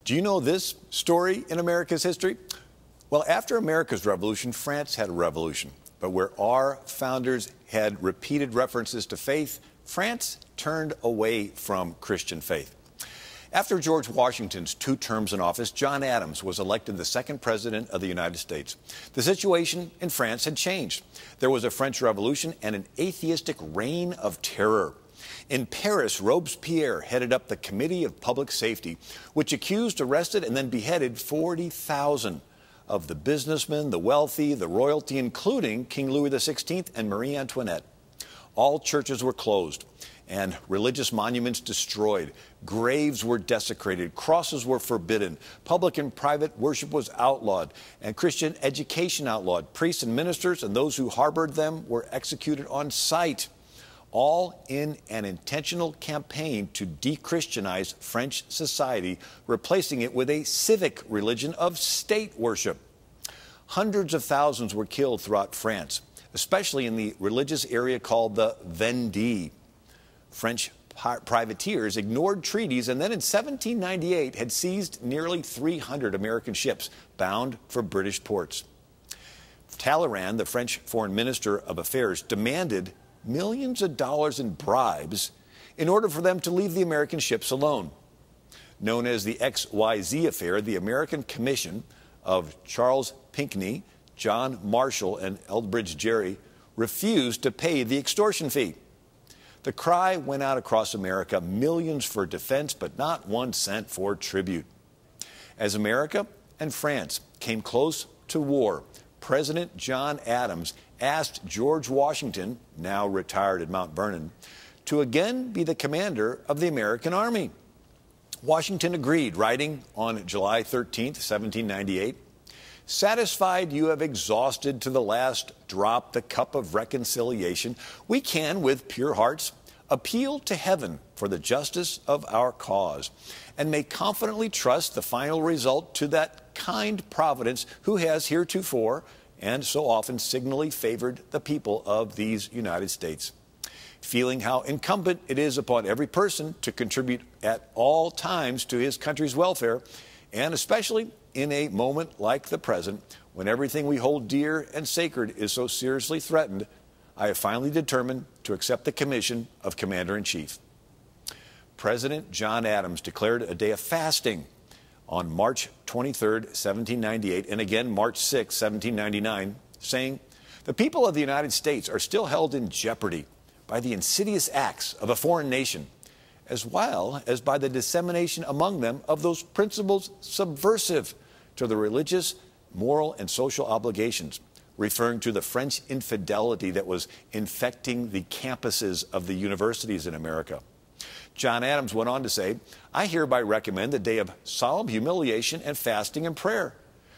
Do you know this story in America's history? Well, after America's revolution, France had a revolution. But where our founders had repeated references to faith, France turned away from Christian faith. After George Washington's 2 terms in office, John Adams was elected the 2nd president of the United States. The situation in France had changed. There was a French Revolution and an atheistic reign of terror. In Paris, Robespierre headed up the Committee of Public Safety, which accused, arrested, and then beheaded 40,000 of the businessmen, the wealthy, the royalty, including King Louis XVI and Marie Antoinette. All churches were closed and religious monuments destroyed. Graves were desecrated. Crosses were forbidden. Public and private worship was outlawed, and Christian education outlawed. Priests and ministers and those who harbored them were executed on sight, all in an intentional campaign to de-Christianize French society, replacing it with a civic religion of state worship. Hundreds of thousands were killed throughout France, especially in the religious area called the Vendée. French privateers ignored treaties and then in 1798 had seized nearly 300 American ships bound for British ports. Talleyrand, the French Foreign Minister of Affairs, demanded millions of dollars in bribes in order for them to leave the American ships alone. Known as the XYZ affair, the American Commission of Charles Pinckney, John Marshall, and Elbridge Gerry refused to pay the extortion fee. The cry went out across America, millions for defense, but not 1 cent for tribute. As America and France came close to war, President John Adams asked George Washington, now retired at Mount Vernon, to again be the commander of the American Army. Washington agreed, writing on July 13, 1798, "Satisfied you have exhausted to the last drop the cup of reconciliation, we can, with pure hearts, appeal to heaven for the justice of our cause, and may confidently trust the final result to that kind providence who has heretofore and so often signally favored the people of these United States. Feeling how incumbent it is upon every person to contribute at all times to his country's welfare, and especially in a moment like the present, when everything we hold dear and sacred is so seriously threatened, I have finally determined to accept the commission of Commander-in-Chief." President John Adams declared a day of fasting on March 23, 1798, and again March 6, 1799, saying, "The people of the United States are still held in jeopardy by the insidious acts of a foreign nation, as well as by the dissemination among them of those principles subversive to the religious, moral, and social obligations," referring to the French infidelity that was infecting the campuses of the universities in America. John Adams went on to say, "I hereby recommend a day of solemn humiliation and fasting and prayer,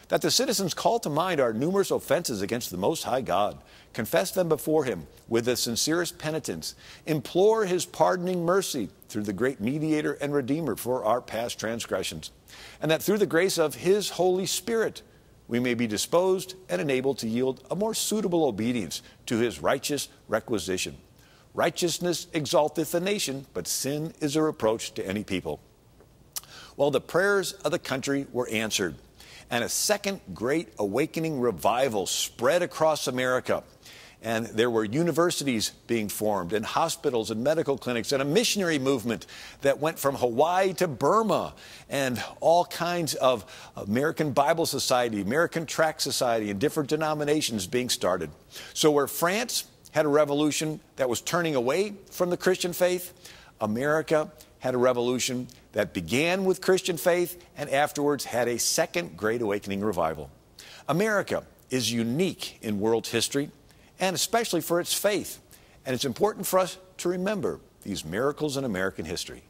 that the citizens call to mind our numerous offenses against the Most High God, confess them before Him with the sincerest penitence, implore His pardoning mercy through the great Mediator and Redeemer for our past transgressions, and that through the grace of His Holy Spirit we may be disposed and enabled to yield a more suitable obedience to His righteous requisition. Righteousness exalteth a nation, but sin is a reproach to any people." Well, the prayers of the country were answered, and a second great awakening revival spread across America. And there were universities being formed, and hospitals and medical clinics, and a missionary movement that went from Hawaii to Burma, and all kinds of American Bible Society, American Tract Society, and different denominations being started. So where France had a revolution that was turning away from the Christian faith, America had a revolution that began with Christian faith and afterwards had a second great awakening revival. America is unique in world history, and especially for its faith. And it's important for us to remember these miracles in American history.